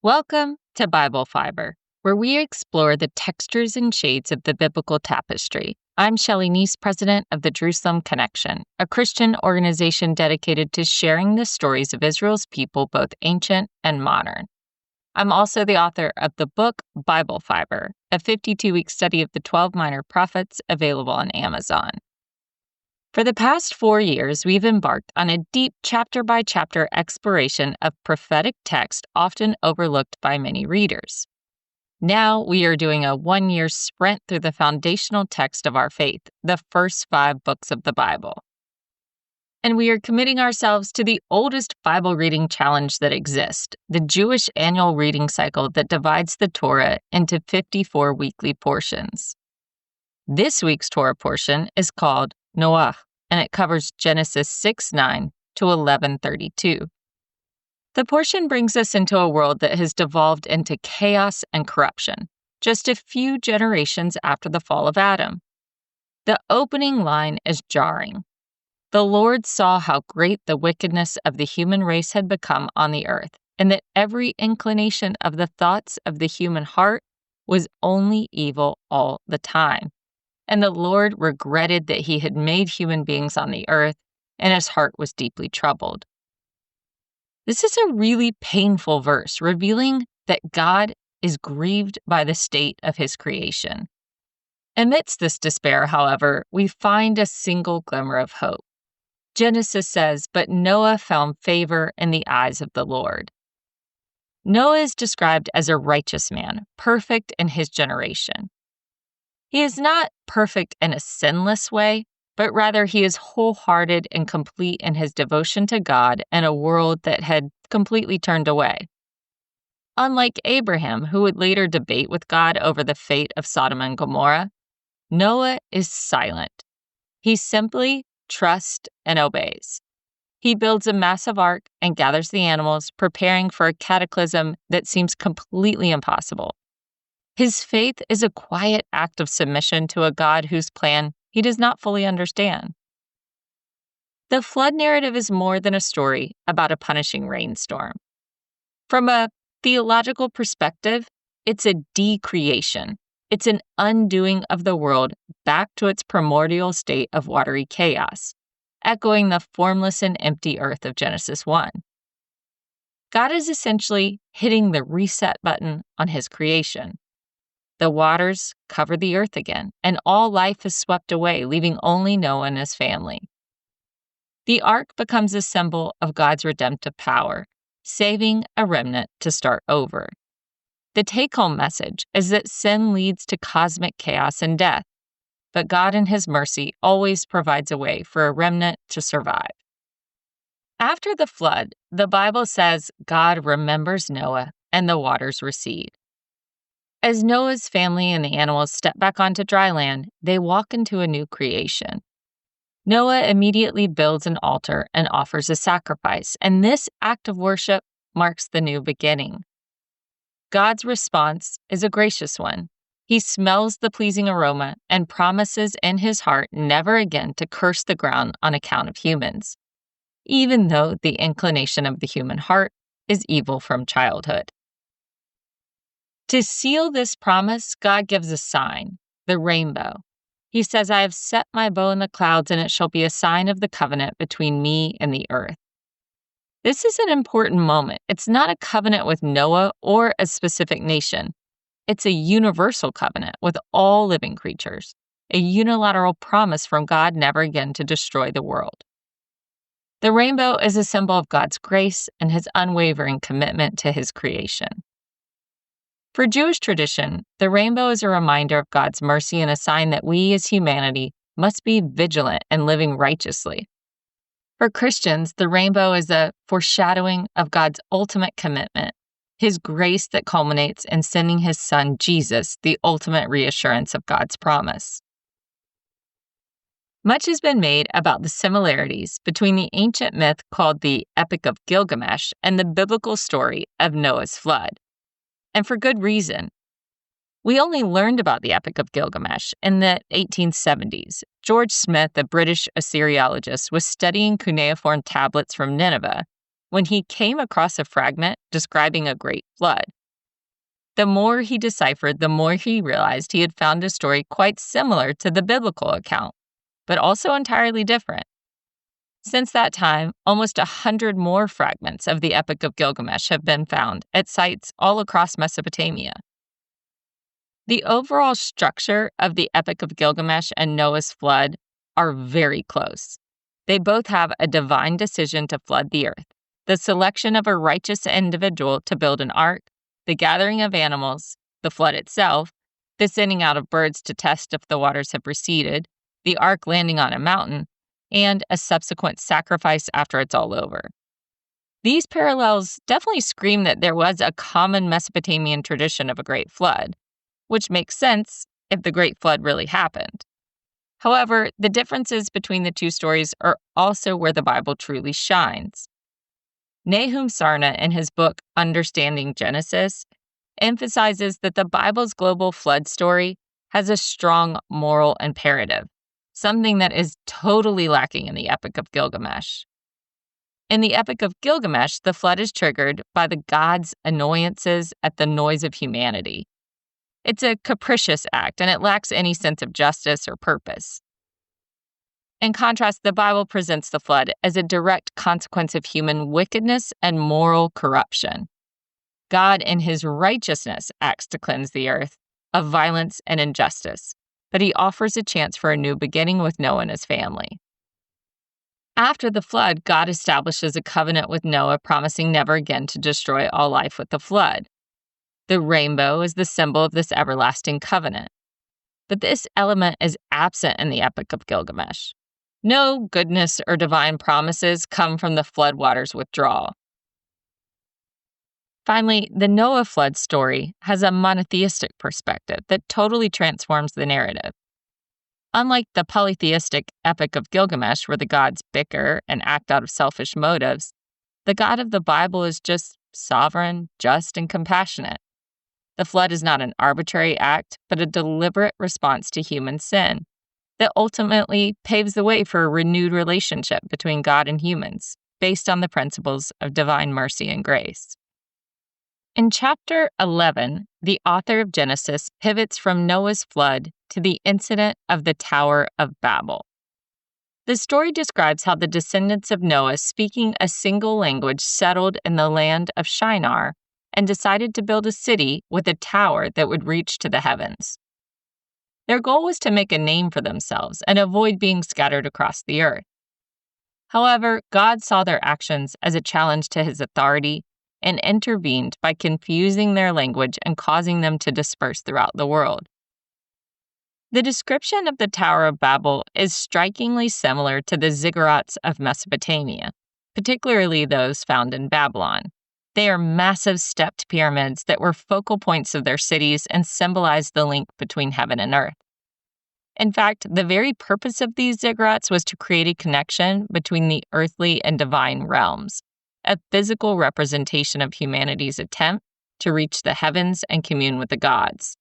Welcome to Bible Fiber, where we explore the textures and shades of the biblical tapestry. I'm Shelley Neese, president of the Jerusalem Connection, a Christian organization dedicated to sharing the stories of Israel's people, both ancient and modern. I'm also the author of the book Bible Fiber, a 52-week study of the 12 minor prophets available on Amazon. For the past 4 years, we've embarked on a deep chapter-by-chapter exploration of prophetic text often overlooked by many readers. Now we are doing a 1-year sprint through the foundational text of our faith, the first 5 books of the Bible. And we are committing ourselves to the oldest Bible reading challenge that exists, the Jewish annual reading cycle that divides the Torah into 54 weekly portions. This week's Torah portion is called Noach, and it covers Genesis 6:9 to 11:32. The portion brings us into a world that has devolved into chaos and corruption, just a few generations after the fall of Adam. The opening line is jarring. The Lord saw how great the wickedness of the human race had become on the earth, and that every inclination of the thoughts of the human heart was only evil all the time. And the Lord regretted that he had made human beings on the earth, and his heart was deeply troubled. This is a really painful verse, revealing that God is grieved by the state of his creation. Amidst this despair, however, we find a single glimmer of hope. Genesis says, "But Noah found favor in the eyes of the Lord." Noah is described as a righteous man, perfect in his generation. He is not perfect in a sinless way, but rather he is wholehearted and complete in his devotion to God in a world that had completely turned away. Unlike Abraham, who would later debate with God over the fate of Sodom and Gomorrah, Noah is silent. He simply trusts and obeys. He builds a massive ark and gathers the animals, preparing for a cataclysm that seems completely impossible. His faith is a quiet act of submission to a God whose plan he does not fully understand. The flood narrative is more than a story about a punishing rainstorm. From a theological perspective, it's a decreation. It's an undoing of the world back to its primordial state of watery chaos, echoing the formless and empty earth of Genesis 1. God is essentially hitting the reset button on his creation. The waters cover the earth again, and all life is swept away, leaving only Noah and his family. The ark becomes a symbol of God's redemptive power, saving a remnant to start over. The take-home message is that sin leads to cosmic chaos and death, but God in his mercy always provides a way for a remnant to survive. After the flood, the Bible says God remembers Noah and the waters recede. As Noah's family and the animals step back onto dry land, they walk into a new creation. Noah immediately builds an altar and offers a sacrifice, and this act of worship marks the new beginning. God's response is a gracious one. He smells the pleasing aroma and promises in his heart never again to curse the ground on account of humans, even though the inclination of the human heart is evil from childhood. To seal this promise, God gives a sign, the rainbow. He says, "I have set my bow in the clouds, and it shall be a sign of the covenant between me and the earth." This is an important moment. It's not a covenant with Noah or a specific nation. It's a universal covenant with all living creatures, a unilateral promise from God never again to destroy the world. The rainbow is a symbol of God's grace and his unwavering commitment to his creation. For Jewish tradition, the rainbow is a reminder of God's mercy and a sign that we as humanity must be vigilant in living righteously. For Christians, the rainbow is a foreshadowing of God's ultimate commitment, his grace that culminates in sending his son, Jesus, the ultimate reassurance of God's promise. Much has been made about the similarities between the ancient myth called the Epic of Gilgamesh and the biblical story of Noah's flood. And for good reason. We only learned about the Epic of Gilgamesh in the 1870s. George Smith, a British Assyriologist, was studying cuneiform tablets from Nineveh when he came across a fragment describing a great flood. the more he deciphered, the more he realized he had found a story quite similar to the biblical account, but also entirely different. Since that time, almost 100 more fragments of the Epic of Gilgamesh have been found at sites all across Mesopotamia. The overall structure of the Epic of Gilgamesh and Noah's flood are very close. They both have a divine decision to flood the earth, the selection of a righteous individual to build an ark, the gathering of animals, the flood itself, the sending out of birds to test if the waters have receded, the ark landing on a mountain, and a subsequent sacrifice after it's all over. These parallels definitely scream that there was a common Mesopotamian tradition of a great flood, which makes sense if the Great Flood really happened. However, the differences between the two stories are also where the Bible truly shines. Nahum Sarna, in his book Understanding Genesis, emphasizes that the Bible's global flood story has a strong moral imperative, something that is totally lacking in the Epic of Gilgamesh. In the Epic of Gilgamesh, the flood is triggered by the gods' annoyances at the noise of humanity. It's a capricious act, and it lacks any sense of justice or purpose. In contrast, the Bible presents the flood as a direct consequence of human wickedness and moral corruption. God, in his righteousness, acts to cleanse the earth of violence and injustice, but he offers a chance for a new beginning with Noah and his family. After the flood, God establishes a covenant with Noah, promising never again to destroy all life with the flood. The rainbow is the symbol of this everlasting covenant. But this element is absent in the Epic of Gilgamesh. No goodness or divine promises come from the floodwaters' withdrawal. Finally, the Noah flood story has a monotheistic perspective that totally transforms the narrative. Unlike the polytheistic Epic of Gilgamesh, where the gods bicker and act out of selfish motives, the God of the Bible is just sovereign, just, and compassionate. The flood is not an arbitrary act, but a deliberate response to human sin that ultimately paves the way for a renewed relationship between God and humans, based on the principles of divine mercy and grace. In chapter 11, the author of Genesis pivots from Noah's flood to the incident of the Tower of Babel. The story describes how the descendants of Noah, speaking a single language, settled in the land of Shinar and decided to build a city with a tower that would reach to the heavens. Their goal was to make a name for themselves and avoid being scattered across the earth. However, God saw their actions as a challenge to his authority and intervened by confusing their language and causing them to disperse throughout the world. The description of the Tower of Babel is strikingly similar to the ziggurats of Mesopotamia, particularly those found in Babylon. They are massive stepped pyramids that were focal points of their cities and symbolized the link between heaven and earth. In fact, the very purpose of these ziggurats was to create a connection between the earthly and divine realms, a physical representation of humanity's attempt to reach the heavens and commune with the gods.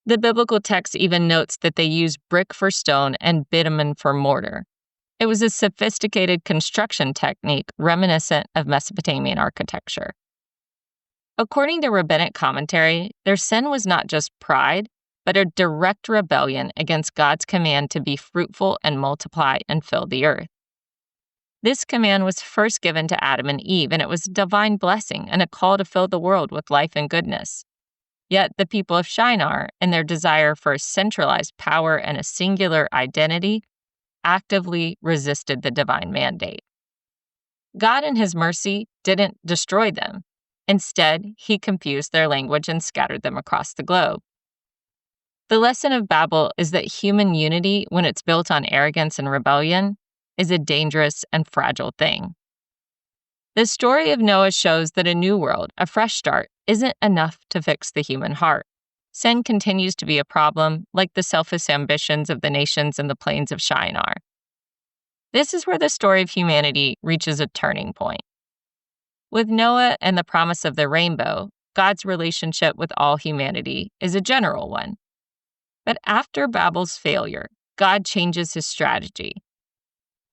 The biblical text even notes that they used brick for stone and bitumen for mortar. It was a sophisticated construction technique reminiscent of Mesopotamian architecture. According to rabbinic commentary, their sin was not just pride, but a direct rebellion against God's command to be fruitful and multiply and fill the earth. This command was first given to Adam and Eve, and it was a divine blessing and a call to fill the world with life and goodness. Yet the people of Shinar, in their desire for a centralized power and a singular identity, actively resisted the divine mandate. God, in his mercy, didn't destroy them. Instead, he confused their language and scattered them across the globe. The lesson of Babel is that human unity, when it's built on arrogance and rebellion, is a dangerous and fragile thing. The story of Noah shows that a new world, a fresh start, isn't enough to fix the human heart. Sin continues to be a problem, like the selfish ambitions of the nations in the plains of Shinar. This is where the story of humanity reaches a turning point. With Noah and the promise of the rainbow, God's relationship with all humanity is a general one. But after Babel's failure, God changes his strategy.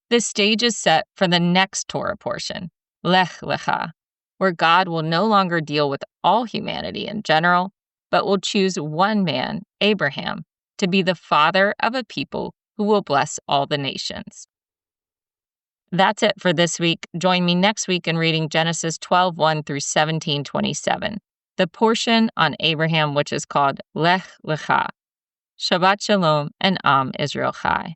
The stage is set for the next Torah portion, Lech Lecha, where God will no longer deal with all humanity in general, but will choose one man, Abraham, to be the father of a people who will bless all the nations. That's it for this week. Join me next week in reading Genesis 12:1 through 17:27, the portion on Abraham which is called Lech Lecha. Shabbat Shalom and Am Israel Chai.